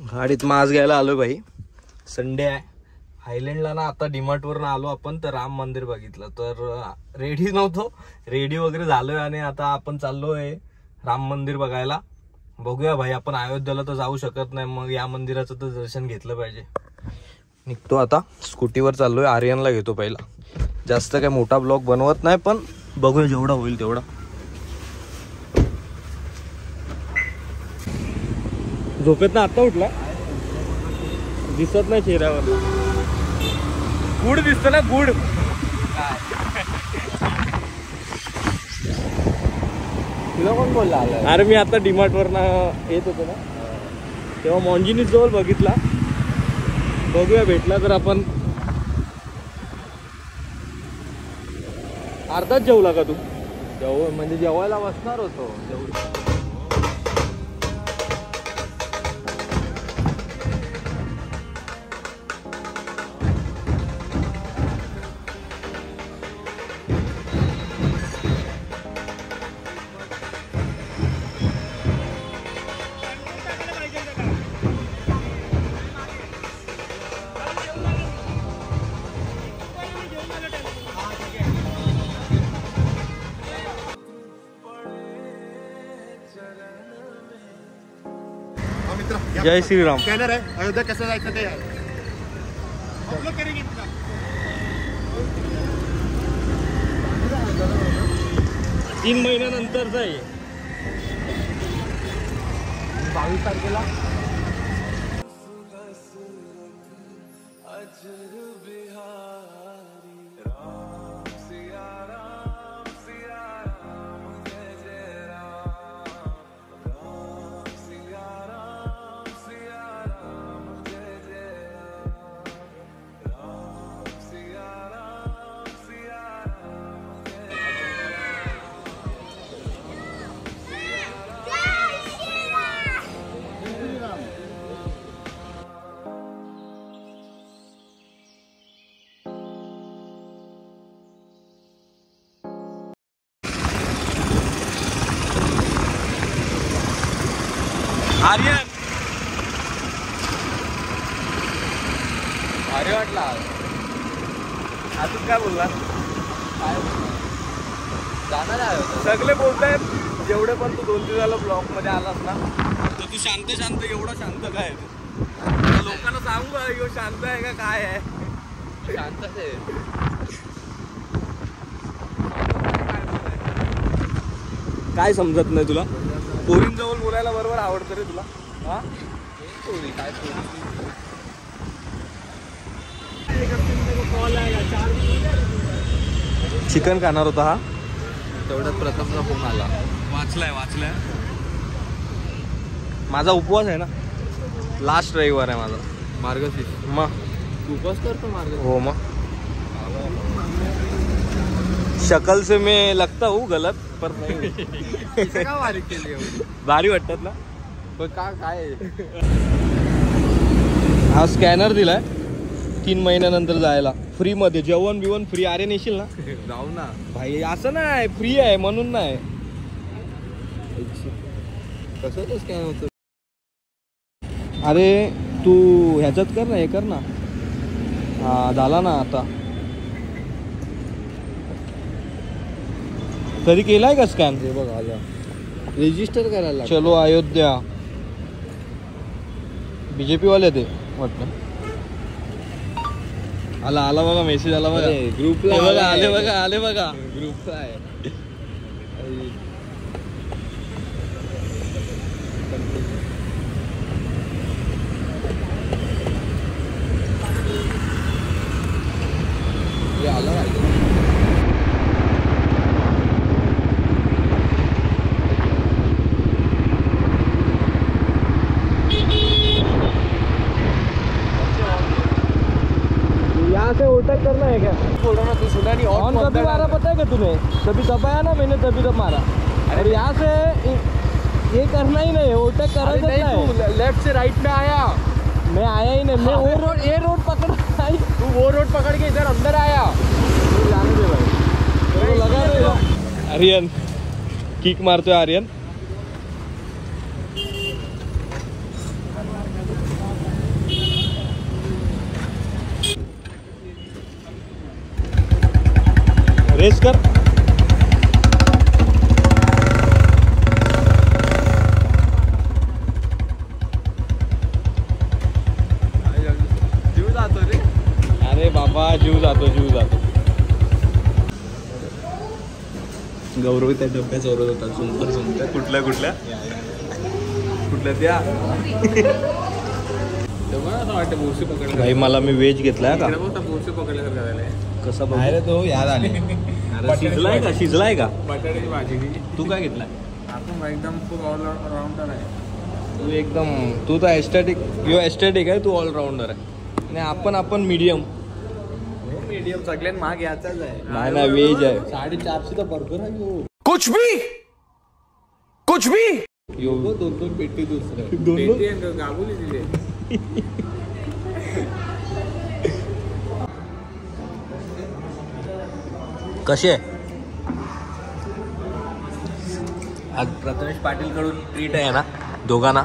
गाडीत मास घ्यायला आलो भाई. संडे आहे. आयलंडला ना आता डीमार्ट वरून आलो आपण, तर राम मंदिर बघितलं. तर रेडी नव्हतो, रेडी वगैरे झालोय आणि आता आपण चाललोय राम मंदिर बघायला. बघूया भाई, आपण अयोध्येला तर जाऊ शकत नाही, मग या मंदिराचं तर दर्शन घेतलं पाहिजे. निघतो आता, स्कूटीवर चाललोय. आर्यनला घेतो पहिला. जास्त काय मोठा ब्लॉग बनवत नाही, पण बघूया जेवढा होईल तेवढा. झोपेत ना आता उठला, दिसत नाही चेहऱ्यावर. गुड दिसत ना, गुड. तुला कोण बोलला? अरे मी आता डीमार्ट वरन येत होतो ना, तेव्हा मॉन्जिनीस जवळ बघितला. बघूया भेटला तर आपण. अर्धाच जेवला का तू? म्हणजे जेवायला बसणार होतो. जय श्रीराम. स्कॅनर आहे. अयोध्या कसं जायचं ते आहे. 3 महिन्यानंतरच आहे. 22 तारखेला. आर्यन अरे वाटला अजून काय बोलला? जाणार आहे. सगळे बोलतायत जेवढे पण तू 2 दिवसाला ब्लॉग मध्ये आलास ना, तर तू शांत शांत, एवढा शांत काय आहे तू? लोकांना सांगू का यो शांत आहे का काय आहे? शांतच आहे. काय समजत नाही तुला? पोरींजवळ बोलायला बरोबर आवडतं रे तुला. हा काय चिकन खाणार होता हा. तेवढ्यात प्रथमचा फोन आला. वाचलाय. माझा उपवास आहे ना, लास्ट रविवार आहे माझा. मार्गशीर्ष. मग उपवास करतो मार्गशीर्ष. हो मग. शक्ल से मैं लगता हूँ गलत, पर नहीं. का बारीक केली एवढी? भारी वाटतात ना. पण काय हा स्कॅनर दिलाय 3 महिन्यानंतर जायला फ्री मध्ये. जेवण बिवण फ्री. आर्यन येशील ना? जाऊ ना भाई, असं नाही, फ्री आहे म्हणून नाही. कसं तो स्कॅन होतो? अरे तू ह्याच्यात कर ना, हे कर ना. हा झाला ना आता. कधी केलाय का स्कॅन? हे बघ आला. रजिस्टर करायला. चलो अयोध्या. बीजेपी वाले ते वाटतं. आला बघा, मेसेज आला बघा. ग्रुपला बघा, आले बघा. ग्रुपला आहे. आला यहाँ से ओवरटेक करना है क्या? बोलो ना, तू सुना नहीं? ऑन कभी मारा पता है क्या तुम्हें? कभी दबाया ना मैंने, तभी तब मारा. और यहाँ से ये करना ही नहीं, ओवरटेक करायचं नाही. लेफ्ट से राइट में आया. मैं आया ही नहीं. मैं वो रोड, ये रोड पकड़ आई. तू वो रोड पकड़ के इधर अंदर आया. जाने दे भाई. तो लगा रहेगा. आर्यन किक मारतोय आर्यन. रेस कर. जीव जातो रे. अरे बाबा जीव जातो. गौरव त्या डब्या चोरत होता. सुंदर कुठल्या त्या असं वाटतं बोरशी पकडलं. भाई मला मी व्हेज घेतलाय का. बोरशी पकडल्यासारखं झालंय. कसा बाहेर तो याद आले. शिजलाय का बटाट्याची भाजी. तू काय घेतलाय. आपण एकदम खूप ऑलराऊंडर आहे. तू तर एस्थेटिक आहे. तू ऑलराऊंडर आहे आणि आपण मीडियम. मीडियम सगळ्यांना महाग याचाच आहे. नाही व्हेज आहे. 450 तर बर्गर आहे. कुछ भी दोन पेटी दुसरं गाबुली दिले. कसे आज प्रथमेश पाटील कडून ट्रीट आहे ना दोघांना.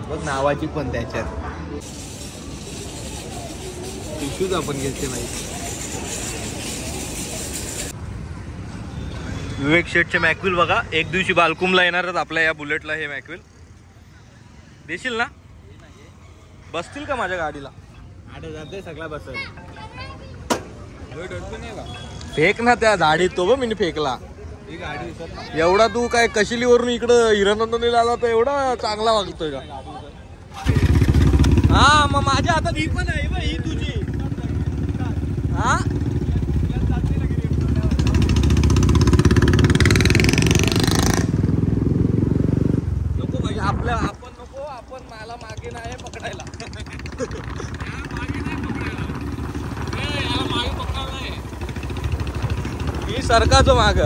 बघ नावाची पण त्याच्यात टिश्यूज आपण घेतले नाही. विवेक शेठचे मॅक्विल बघा. एक दिवशी बालकुमला येणारच आपल्या या बुलेटला. हे मॅक्विल देशील ना. बसतील का माझ्या गाडीला. 8,000 सगळा बसल. फेक ना त्या झाडीत. तो मी फेकला. ही गाडी एवढा तू काय कशिलीवरून इकडं हिरानंदनीला आला तर एवढा चांगला वागतोय का. हा मग माझ्या हातात ही पण आहे बा. ही तुझी. हा नको भाई. आपण नको. आपण मला मागे नाही पकडायला. मी सरकाचं माग.